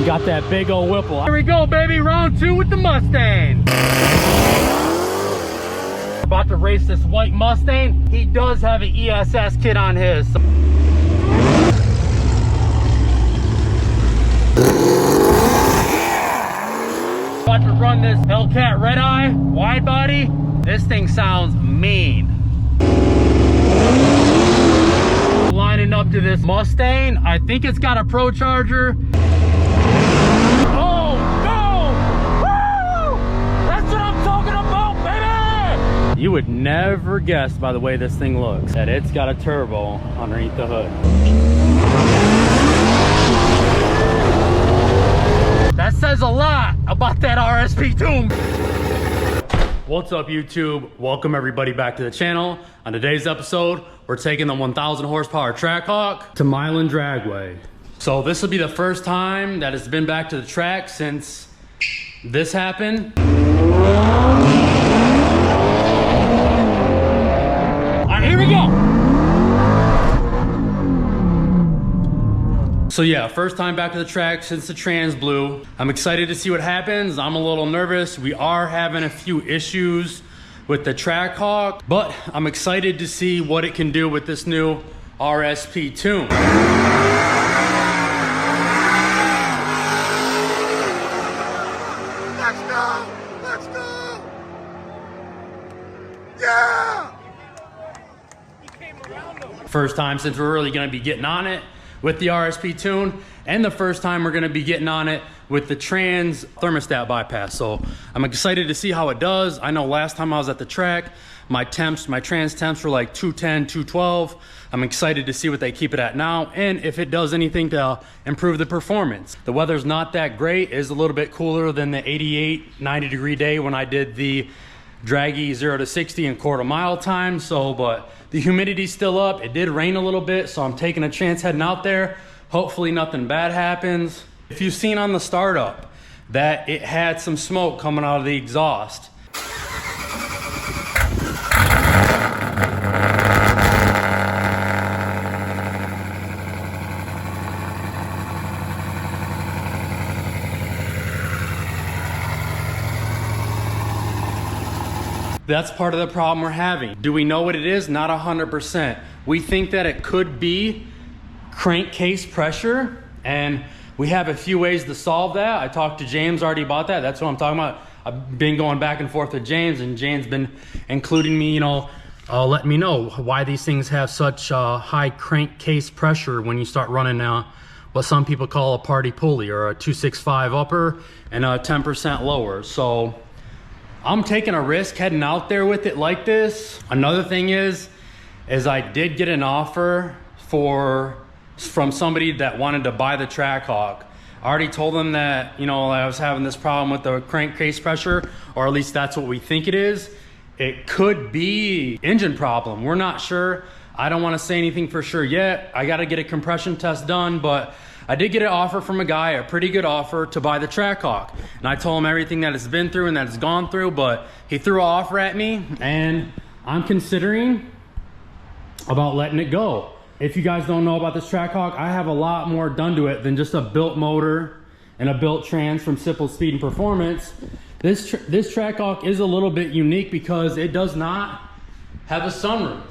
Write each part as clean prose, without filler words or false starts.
got that big old Whipple. Here we go, baby, round 2 with the Mustang. About to race this white Mustang. He does have an ESS kit on his. About to run this Hellcat Redeye wide body. This thing sounds mean. Lining up to this Mustang. I think it's got a Pro Charger. Oh no! Woo! That's what I'm talking about, baby! You would never guess by the way this thing looks that it's got a turbo underneath the hood. That says a lot about that RSP2. What's up, YouTube? Welcome everybody back to the channel. On today's episode, we're taking the 1,000 horsepower Trackhawk to Milan Dragway. So this will be the first time that it's been back to the track since this happened. All right, here we go. So yeah, first time back to the track since the trans blew. I'm excited to see what happens. I'm a little nervous. We are having a few issues with the Trackhawk, but I'm excited to see what it can do with this new RSP tune. Let's go! Let's go! Yeah! First time since we're really gonna be getting on it with the RSP tune, and the first time we're gonna be getting on it with the trans thermostat bypass. So I'm excited to see how it does. I know last time I was at the track, my trans temps were like 210, 212. I'm excited to see what they keep it at now, and if it does anything to improve the performance. The weather's not that great. It is a little bit cooler than the 88, 90 degree day when I did the draggy 0 to 60 in quarter mile time. So, but the humidity's still up. It did rain a little bit, so I'm taking a chance heading out there. Hopefully nothing bad happens. If you've seen on the startup that it had some smoke coming out of the exhaust. That's part of the problem we're having. Do we know what it is? Not 100%. We think that it could be crankcase pressure, and we have a few ways to solve that. I talked to James already about that. That's what I'm talking about. I've been going back and forth with James, and James been including me, letting me know why these things have such high crankcase pressure when you start running what some people call a party pulley, or a 265 upper and a 10% lower. So I'm taking a risk heading out there with it like this. Another thing is I did get an offer from somebody that wanted to buy the Trackhawk. I already told them that, I was having this problem with the crankcase pressure, or at least that's what we think it is. It could be engine problem. We're not sure. I don't want to say anything for sure yet. I got to get a compression test done, but I did get an offer from a guy, a pretty good offer to buy the Trackhawk. And I told him everything that it's been through and that it's gone through, but he threw an offer at me, and I'm considering about letting it go. If you guys don't know about this Trackhawk, I have a lot more done to it than just a built motor and a built trans from Simple Speed and Performance. This Trackhawk is a little bit unique because it does not have a sunroof.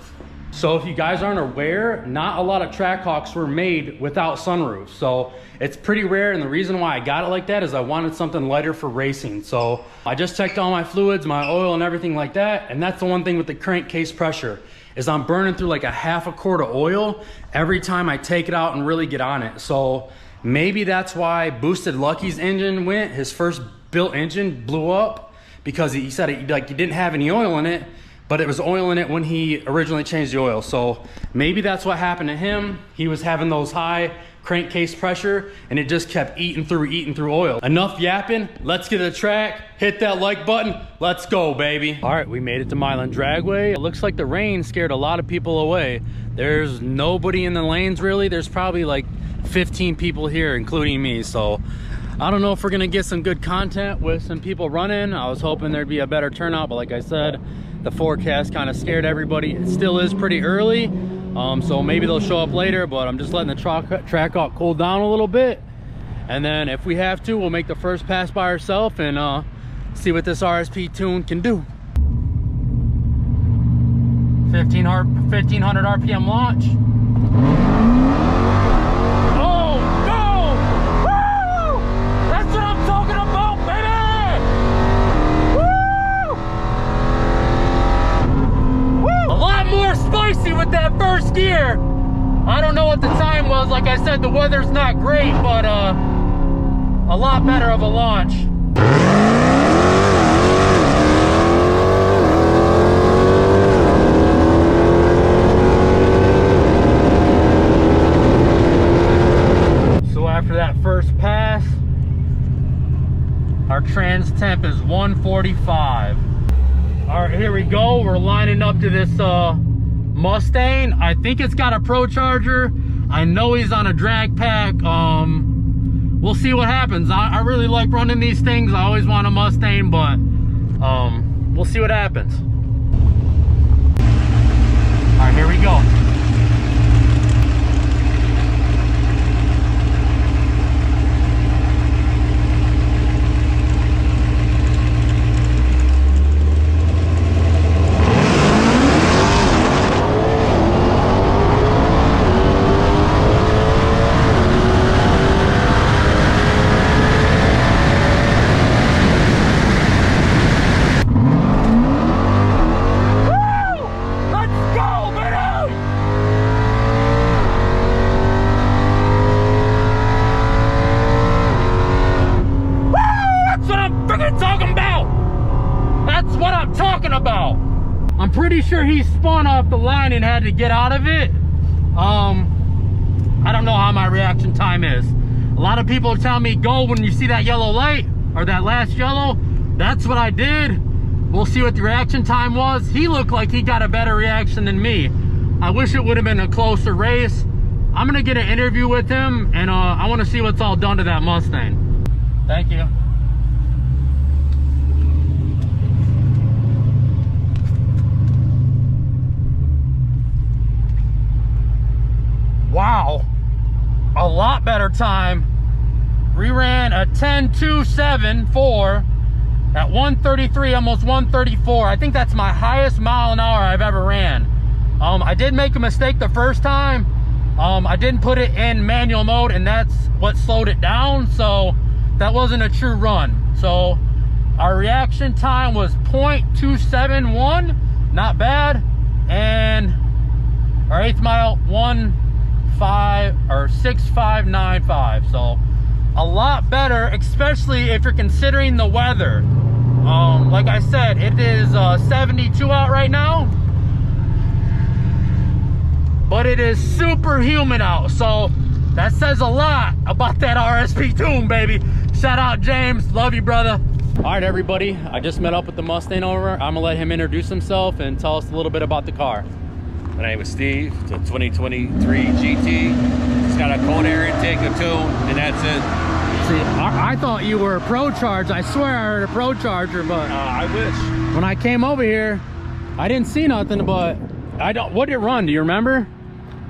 So if you guys aren't aware, not a lot of Trackhawks were made without sunroofs. So it's pretty rare, and the reason why I got it like that is I wanted something lighter for racing. So I just checked all my fluids, my oil and everything like that, and that's the one thing with the crankcase pressure is I'm burning through like a half a quart of oil every time I take it out and really get on it. So maybe that's why Boosted Lucky's engine went, his first built engine blew up, because he said he didn't have any oil in it, but it was oil in it when he originally changed the oil. So maybe that's what happened to him. He was having those high crankcase pressure, and it just kept eating through oil. Enough yapping, let's get to the track, hit that like button, let's go, baby. All right, we made it to Milan Dragway. It looks like the rain scared a lot of people away. There's nobody in the lanes really. There's probably like 15 people here, including me. So I don't know if we're gonna get some good content with some people running. I was hoping there'd be a better turnout, but like I said, the forecast kind of scared everybody. It still is pretty early. So maybe they'll show up later, but I'm just letting the Trackhawk cool down a little bit, And then if we have to, we'll make the first pass by ourselves and see what this RSP tune can do. 1500 RPM launch. Oh, go! Woo! That's what I'm talking about, baby! Woo! Woo! A lot more spicy with that first gear. I don't know what the time was. Like I said, the weather's not great, but a lot better of a launch. After that first pass, our trans temp is 145. All right, here we go. We're lining up to this Mustang. I think it's got a Pro Charger. I know he's on a drag pack. We'll see what happens. I really like running these things. I always want a Mustang, but we'll see what happens. All right, here we go. I'm pretty sure he spun off the line and had to get out of it. I don't know how my reaction time is. A lot of people tell me go when you see that yellow light or that last yellow. That's what I did. We'll see what the reaction time was. He looked like he got a better reaction than me. I wish it would have been a closer race. I'm gonna get an interview with him and I want to see what's all done to that Mustang. Thank you. Wow, a lot better time. We ran a 10.274 at 133, almost 134. I think that's my highest mile an hour I've ever ran. I did make a mistake the first time. I didn't put it in manual mode, and that's what slowed it down. So that wasn't a true run. So our reaction time was 0.271, not bad. And our 8th mile, 6595. So a lot better, especially if you're considering the weather. Like I said, it is 72 out right now, but it is super humid out, so that says a lot about that RSP tune, baby. Shout out James, love you, brother. All right, everybody, I just met up with the Mustang owner. I'm gonna let him introduce himself and tell us a little bit about the car. My name is Steve. It's a 2023 GT. It's got a cold air intake, a tune, and that's it. See, I thought you were a Pro Charge. I swear I heard a Pro Charger, but I wish. When I came over here, I didn't see nothing, but I don't. What did it run? Do you remember?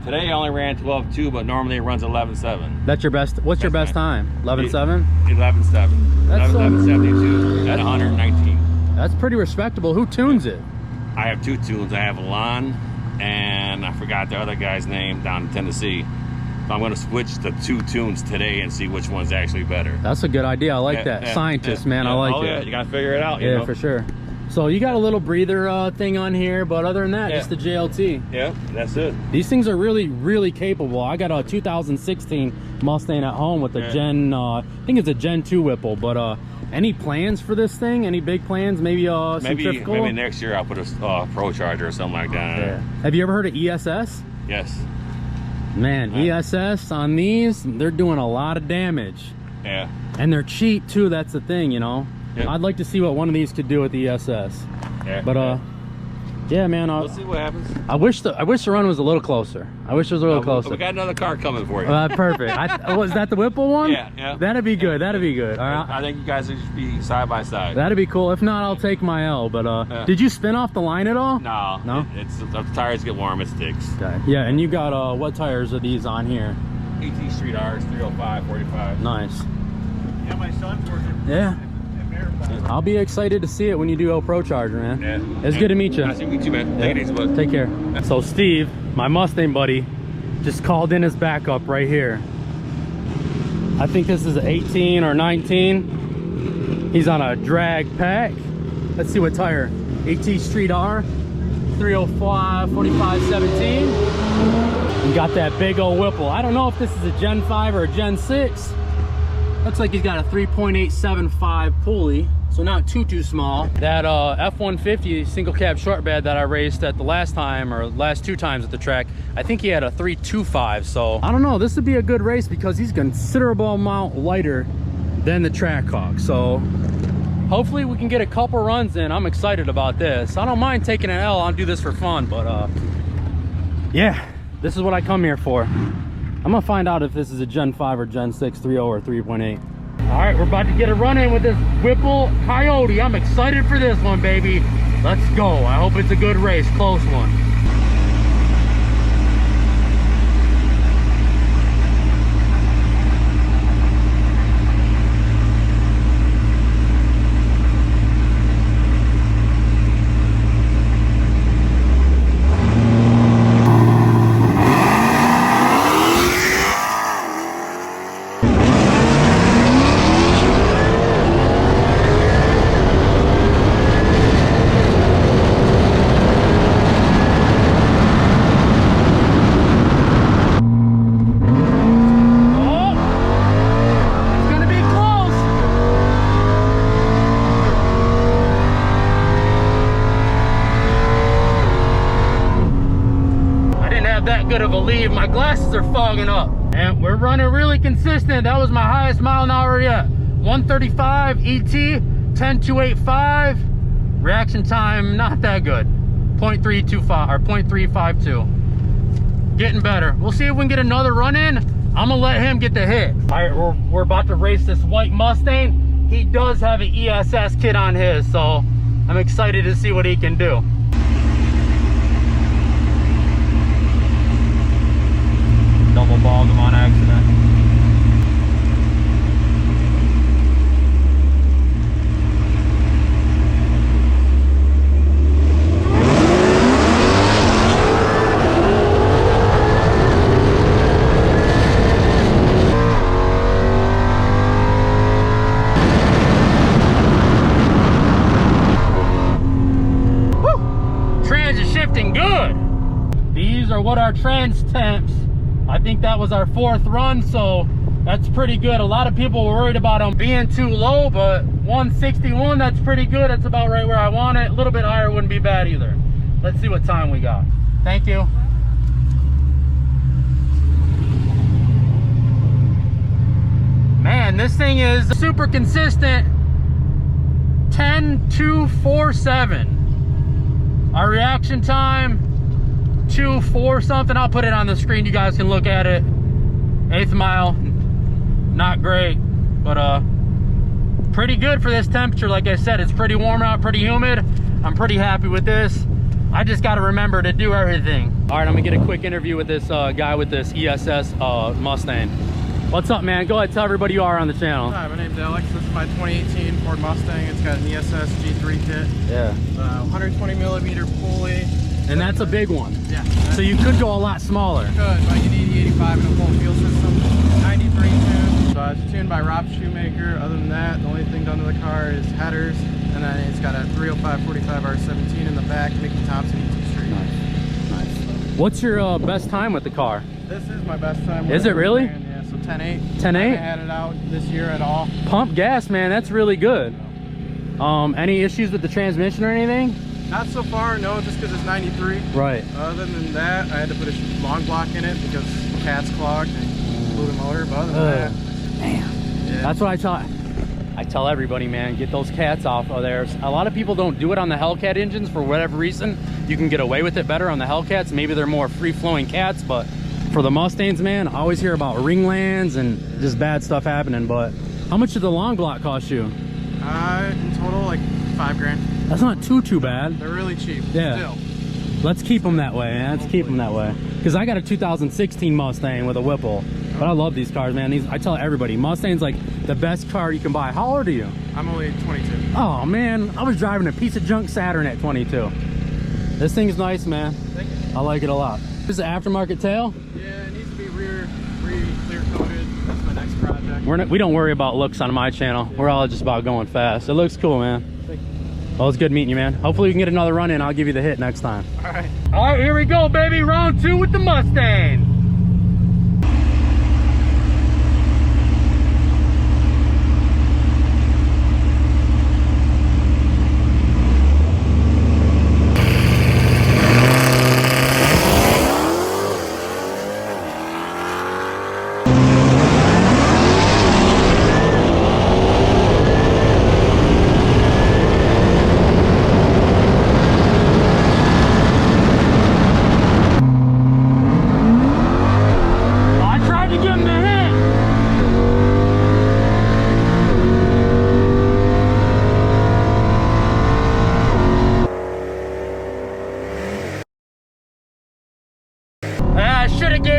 Today I only ran 12.2, but normally it runs 11.7. That's your best. What's your best time? 11.7. 11.7. That's 11.72 at 119. That's pretty respectable. Who tunes it? I have two tunes. I have Milan, and I forgot the other guy's name down in Tennessee. So I'm going to switch the two tunes today and see which one's actually better. That's a good idea. I like that. Scientist, man. I like it. Yeah, you got to figure it out. Yeah, for sure. So you got a little breather thing on here, but other than that, just the JLT. Yeah, that's it. These things are really, really capable. I got a 2016 Mustang at home with a Gen, I think it's a Gen 2 Whipple, but any plans for this thing? Any big plans? Maybe maybe next year I'll put a Pro Charger or something like that. Yeah. Have you ever heard of ESS? Yes. Man, ESS on these, they're doing a lot of damage. Yeah. And they're cheap too, that's the thing, you know. Yep. I'd like to see what one of these could do with the ESS. Yeah. But yeah, man, we'll see what happens. I wish the run was a little closer. I wish it was a little closer. We got another car coming for you. Perfect. Was that the Whipple one? Yeah. That'd be good. That'd be good. All right. I think you guys should be side by side. That'd be cool. If not, I'll take my L. But did you spin off the line at all? No. It's the tires get warm, it sticks. Okay. Yeah, and you got what tires are these on here? AT Street R's, 305, 45. Nice. Yeah, my son's working. Yeah. At Marathon. I'll be excited to see it when you do El Pro Charger, man. Yeah. It's good to meet you. Nice to meet you, man. Take it easy, bud. Take care. So Steve, my Mustang buddy, just called in his backup right here. I think this is an 18 or 19. He's on a drag pack. Let's see what tire. AT Street R, 305, 45, 17. And got that big old Whipple. I don't know if this is a Gen 5 or a Gen 6. Looks like he's got a 3.875 pulley, so not too small. That F-150 single cab short bed that I raced at the last time, or last 2 times at the track, I think he had a 3.25. So I don't know, this would be a good race because he's considerable amount lighter than the Trackhawk. So hopefully we can get a couple runs in. I'm excited about this. I don't mind taking an L. I'll do this for fun, but yeah, this is what I come here for. I'm gonna find out if this is a Gen 5 or Gen 6 3.0 or 3.8. All right, we're about to get a run in with this Whipple Coyote. I'm excited for this one, baby. Let's go. I hope it's a good race, close one. Good of a lead. My glasses are fogging up, and we're running really consistent. That was my highest mile an hour yet. 135 ET, 10285. Reaction time not that good. 0.325 or 0.352. Getting better. We'll see if we can get another run in. I'm gonna let him get the hit. All right, we're about to race this white Mustang. He does have an ESS kit on his, so I'm excited to see what he can do. Double balled him on accident. Woo! Trans is shifting good. These are what our trans temps. I think that was our 4th run, so that's pretty good. A lot of people were worried about them being too low, but 161, that's pretty good. That's about right where I want it. A little bit higher wouldn't be bad either. Let's see what time we got. Thank you. Man, this thing is super consistent. 10.247. Our reaction time, 2.4 something. I'll put it on the screen. You guys can look at it. 8th mile, not great, but pretty good for this temperature. Like I said, it's pretty warm out, pretty humid. I'm pretty happy with this. I just got to remember to do everything. All right, I'm gonna get a quick interview with this guy with this ESS Mustang. What's up, man? Go ahead, tell everybody you are on the channel. Hi, my name's Alex. This is my 2018 Ford Mustang. It's got an ESS G3 kit. Yeah. 120 millimeter pulley. And that's a big one. Yeah. So you could go a lot smaller. Could, but I get 8085 in a full fuel system. 93 tune. So it's tuned by Rob Shoemaker. Other than that, the only thing done to the car is headers. And then it's got a 305 45 R17 in the back, Mickey Thompson ET Street. Nice. What's your best time with the car? This is my best time. Is it really? Yeah, so 10.8. 10.8? I haven't had it out this year at all. Pump gas, man, that's really good. Any issues with the transmission or anything? Not so far, no, just because it's 93. Right. Other than that, I had to put a long block in it because the cat's clogged and blew the motor. But other than that, man, yeah. That's what I tell everybody, man, get those cats off of there. A lot of people don't do it on the Hellcat engines for whatever reason. You can get away with it better on the Hellcats. Maybe they're more free-flowing cats, but for the Mustangs, man, I always hear about ringlands and just bad stuff happening. But how much did the long block cost you? In total, like $5 grand. That's not too bad. They're really cheap. Yeah. Still. Let's keep them that way, man. Let's keep them that way. Because I got a 2016 Mustang with a Whipple. But I love these cars, man. These, I tell everybody, Mustang's like the best car you can buy. How old are you? I'm only 22. Oh man, I was driving a piece of junk Saturn at 22. This thing's nice, man. Thank you. I like it a lot. This is the aftermarket tail. Yeah, it needs to be rear clear coated. That's my next project. We don't worry about looks on my channel. We're all just about going fast. It looks cool, man. Thank you. Well, it's good meeting you, man. Hopefully we can get another run in. I'll give you the hit next time. All right. All right, here we go, baby. Round 2 with the Mustang.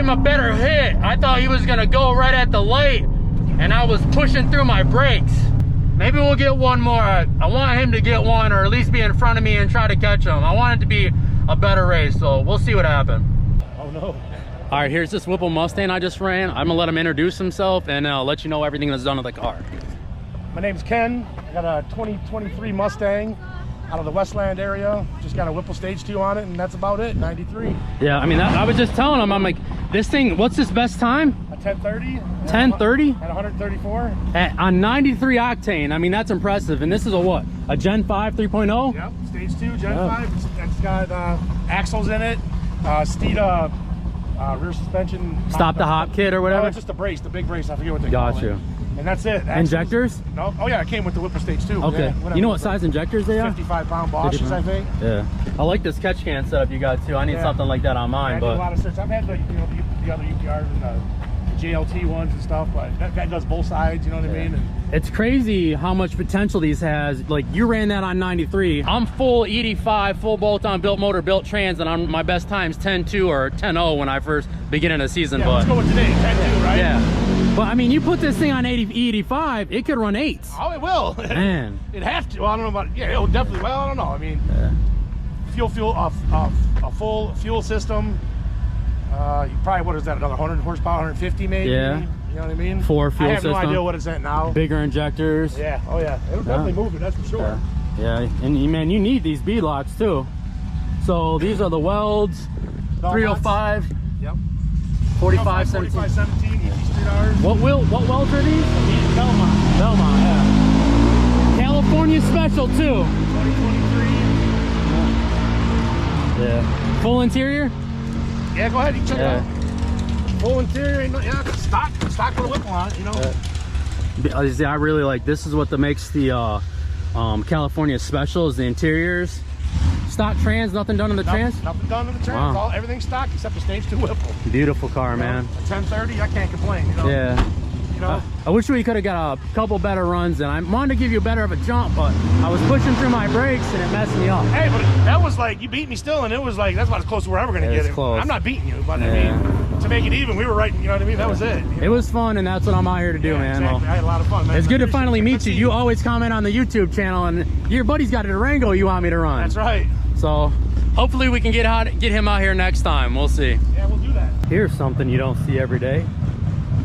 A better hit. I thought he was gonna go right at the light and I was pushing through my brakes. Maybe we'll get one more. I want him to get one, or at least be in front of me and try to catch him. I want it to be a better race, so we'll see what happens. Oh no. All right, here's this Whipple Mustang I just ran. I'm gonna let him introduce himself and I'll let you know everything that's done with the car. My name's Ken. I got a 2023 Mustang out of the Westland area. Just got a Whipple Stage 2 on it, and that's about it. 93. Yeah, I mean, I was just telling him, I'm like, this thing, what's this best time? A 1030. 1030? At 134. On 93 octane. I mean, that's impressive. And this is a what? A Gen 5 3.0? Yep, Stage 2, Gen 5. It's got axles in it, Steeda rear suspension. Stop the hop kit or whatever? No, it's just a brace, the big brace. I forget what they Got call you. it. And that's it. Injectors? No. Oh yeah, it came with the Whipple Stage 2. Okay. Yeah, You know what size injectors they are? 55-pound Bosches, I think. Yeah. I like this catch can setup you got too. I need something like that on mine. I do a lot of search. I've had the other UPRs and the JLT ones and stuff, but that does both sides. You know what I mean? And it's crazy how much potential these has. Like, you ran that on 93. I'm full ED5, full bolt-on, built motor, built trans, and my best time's 10.2 or 10.0 when I first beginning of the season. Yeah, but let's go with today, 10.2, right? Yeah. But I mean, you put this thing on 85, it could run 8s. Oh, it will. Man. It'd have to. Well, I don't know about. Yeah, it'll definitely. Well, I don't know. I mean, a full fuel system. You probably, what is that? Another 100 horsepower, 150 maybe. Yeah. You know what I mean? 4 fuel I have system. no idea what it's at now. Bigger injectors. Yeah. Oh yeah. It'll definitely move it. That's for sure. Yeah. And man, you need these bead locks too. So these are the welds. 305. Yep. 45, 17. 45, 17. Easy street hours. What welds are these? These Belmont. Belmont, yeah. California special too. 2023. Yeah. Full interior? Yeah, go ahead. You check it out. Full interior. Ain't no, yeah, stock with a Whipple on it. You know. I really like. This is what makes the California special is the interiors. Stock trans, nothing done on the trans? Nothing done on the trans. Wow. Everything's stock except the Stage 2 Whipple. Beautiful car, man. A 1030, I can't complain. You know? Yeah. You know. I wish we could have got a couple better runs, and I wanted to give you better of a jump, but I was pushing through my brakes and it messed me up. Hey, but that was like, you beat me still, and it was like, that's about as close as we're ever going to get it. Close. I'm not beating you, but I mean, to make it even, we were right, you know what I mean? That was it. It was fun, and that's what I'm out here to do, Yeah, man. exactly. Well, I had a lot of fun, man. it's good to finally meet Let's you. see. You always comment on the YouTube channel, and your buddy's got a Durango you want me to run. That's right. So hopefully we can get him out here next time. We'll see. Yeah, we'll do that. Here's something you don't see every day.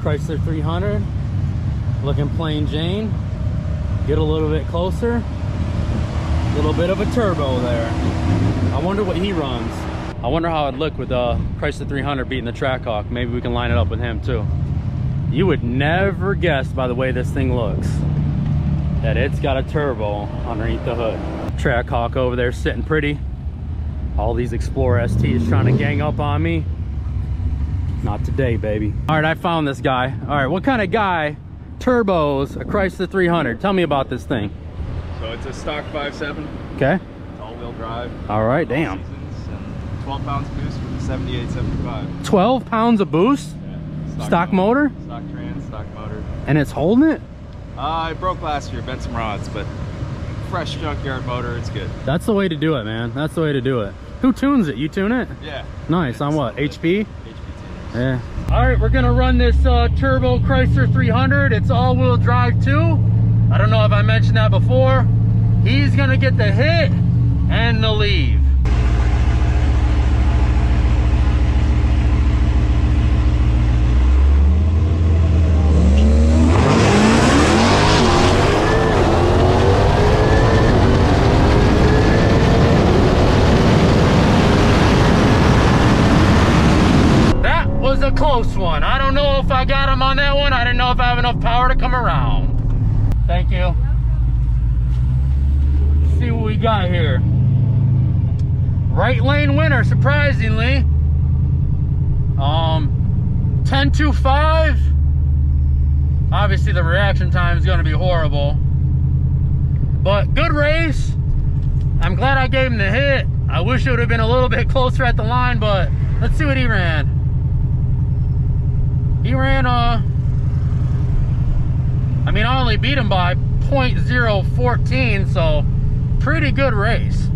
Chrysler 300, looking plain Jane. Get a little bit closer. A little bit of a turbo there. I wonder what he runs. I wonder how it'd look with Chrysler 300 beating the Trackhawk. Maybe we can line it up with him too. You would never guess by the way this thing looks that it's got a turbo underneath the hood. Trackhawk over there sitting pretty. All these Explorer STs trying to gang up on me. Not today, baby. All right, I found this guy. All right, what kind of guy turbos a Chrysler 300? Tell me about this thing. So it's a stock 5.7. Okay. It's all-wheel drive. All right, damn. Seasons, and 12 pounds boost for the 7875. 12 pounds of boost? Yeah. Stock motor? Stock trans, stock motor. And it's holding it? It broke last year, bent some rods, but fresh junkyard motor, it's good. That's the way to do it, man. That's the way to do it. Who tunes it? You tune it? Yeah. Nice. On what? HP? HP tuners. Yeah. All right, we're gonna run this turbo Chrysler 300. It's all-wheel drive too. I don't know if I mentioned that before. He's gonna get the hit and the leave. A close one. I don't know if I got him on that one. I didn't know if I have enough power to come around. Thank you. Let's see what we got here. Right lane winner, surprisingly. 10.25. Obviously the reaction time is going to be horrible, but good race. I'm glad I gave him the hit. I wish it would have been a little bit closer at the line, but let's see what he ran. He ran, I mean, I only beat him by 0.014, so pretty good race.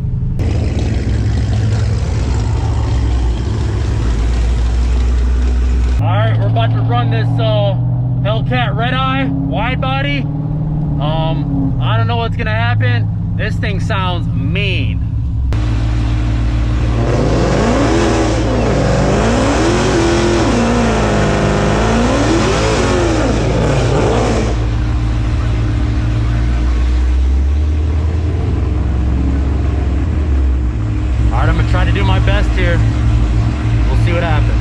All right, we're about to run this Hellcat Redeye wide body. I don't know what's gonna happen. This thing sounds mean. Try to do my best here. We'll see what happens.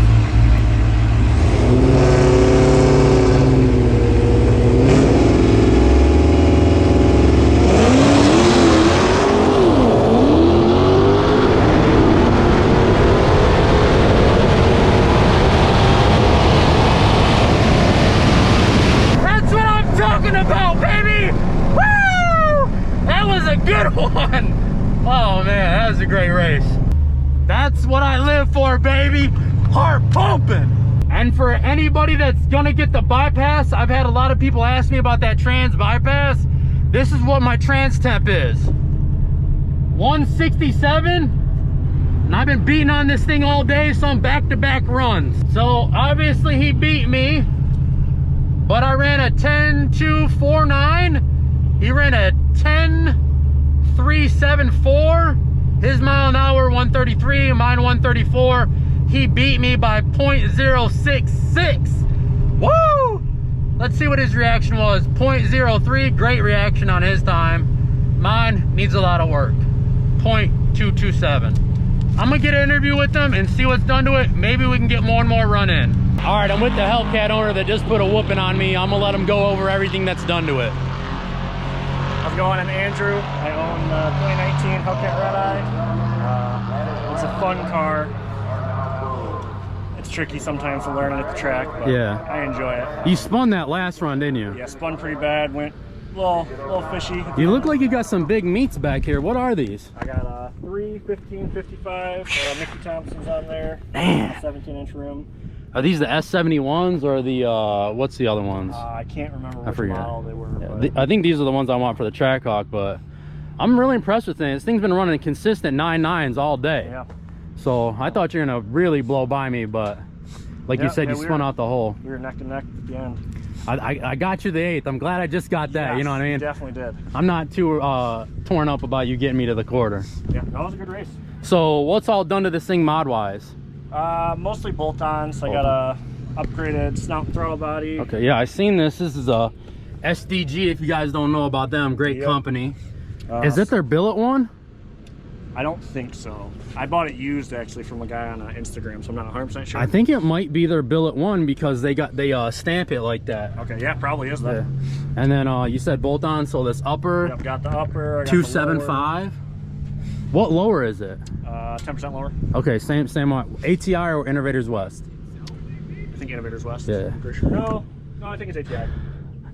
That's what I'm talking about, baby! Woo! That was a good one! Oh man, that was a great race. That's what I live for, baby. Heart pumping. And for anybody that's gonna get the bypass, I've had a lot of people ask me about that trans bypass. This is what my trans temp is. 167. And I've been beating on this thing all day, so I'm back-to-back runs. So obviously he beat me, but I ran a 10.249. He ran a 10.374. His mile an hour 133, mine 134. He beat me by 0.066. Woo! Let's see what his reaction was. 0.03, great reaction on his time. Mine needs a lot of work. 0.227. I'm gonna get an interview with them and see what's done to it. Maybe we can get more and more run in. All right, I'm with the Hellcat owner that just put a whooping on me. I'm gonna let him go over everything that's done to it. How's it going? I'm Andrew. I own the 2019 Hellcat Redeye. It's a fun car. It's tricky sometimes to learn it at the track, but yeah, I enjoy it. You spun that last run, didn't you? Yeah, spun pretty bad. Went a little fishy. You look like you got some big meats back here. What are these? I got 3 1555. Mickey Thompson's on there. Man. 17-inch rim. Are these the S71s or the, what's the other ones? I can't remember which model they were. Yeah, I think these are the ones I want for the Trackhawk, but I'm really impressed with things. This thing's been running consistent 9.9s all day. Yeah. So I thought you were gonna really blow by me, but like you said, you spun out the hole. We were neck to neck at the end. I got you the 8th. I'm glad I just got that. Yes, you know what I mean? You definitely did. I'm not too torn up about you getting me to the quarter. Yeah, that was a good race. So what's all done to this thing mod-wise? Mostly bolt-ons. I got a upgraded snout and throttle body. Okay, yeah, I seen this. This is a SDG. If you guys don't know about them, great company. Is it their billet one? I don't think so. I bought it used actually from a guy on Instagram, so I'm not 100% sure. I think it might be their billet one because they stamp it like that. Okay, yeah, probably is that. Yeah. And then you said bolt on, so this upper. Yep, got the upper. 275. What lower is it? 10% lower. Okay, same one. ATI or Innovators West? I think Innovators West. Yeah. I'm pretty sure. No, I think it's ATI.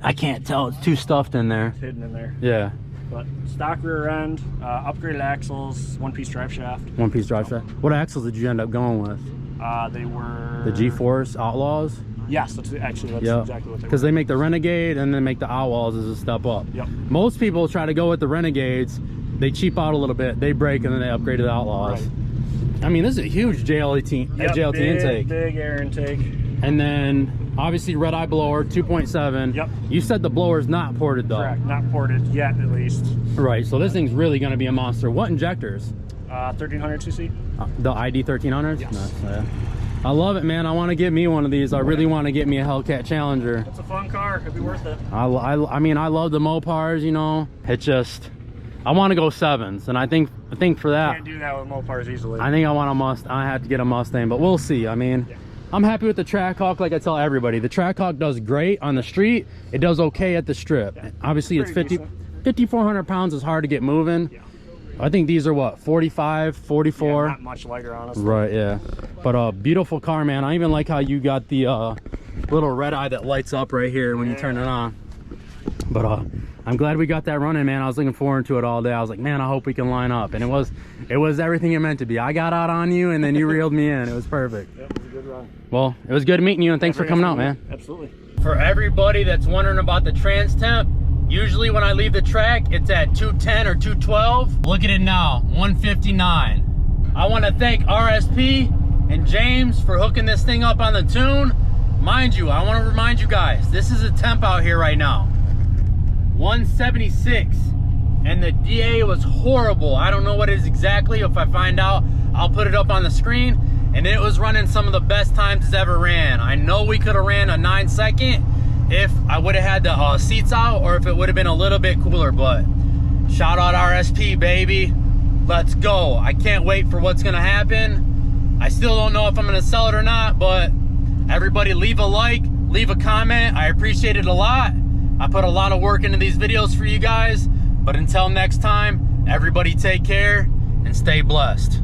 I can't tell. It's too stuffed in there. It's hidden in there. Yeah. But stock rear end, upgraded axles, one-piece drive shaft. One-piece drive shaft. What axles did you end up going with? They were the G-Force Outlaws. Yes, that's exactly what they were. Because they make the Renegade and then make the Outlaws as a step up. Yep. Most people try to go with the Renegades. They cheap out a little bit. They break and then they upgrade to the Outlaws. Right. I mean, this is a huge JLT big, intake. Big air intake. And then obviously Redeye blower 2.7. Yep. You said the blower's not ported though. Correct, not ported yet at least. Right, so this thing's really gonna be a monster. What injectors? 1300 cc. The ID 1300s? Yes. Nice, yeah. I love it, man. I want to get me one of these. I really want to get me a Hellcat Challenger. It's a fun car. It'd be worth it. I mean, I love the Mopars, you know. It just, I want to go 7s, and I think for that, Can't do that with Mopars easily. I think I want a Mustang. I have to get a Mustang, but we'll see. I mean, I'm happy with the Trackhawk. Like I tell everybody, the Trackhawk does great on the street. It does okay at the strip. Obviously, it's 5,400 pounds is hard to get moving. Yeah. I think these are what, 45, 44? Yeah, not much lighter, honestly. Right, yeah. But beautiful car, man. I even like how you got the little red eye that lights up right here when you turn it on. But I'm glad we got that running, man. I was looking forward to it all day. I was like, man, I hope we can line up. And it was everything it meant to be. I got out on you, and then you reeled me in. It was perfect. Yep, it was a good run. Well, it was good meeting you, and thanks for coming out, man. Absolutely. For everybody that's wondering about the trans temp, usually when I leave the track, it's at 210 or 212. Look at it now, 159. I want to thank RSP and James for hooking this thing up on the tune. Mind you, I want to remind you guys, this is a temp out here right now. 176, and the DA was horrible. I don't know what it is exactly. If I find out, I'll put it up on the screen. And it was running some of the best times it's ever ran. I know we could have ran a 9-second if I would have had the seats out, or if it would have been a little bit cooler. But shout out RSP, baby. Let's go. I can't wait for what's gonna happen. I still don't know if I'm gonna sell it or not, but everybody leave a like, leave a comment. I appreciate it a lot. I put a lot of work into these videos for you guys. But until next time, everybody take care and stay blessed.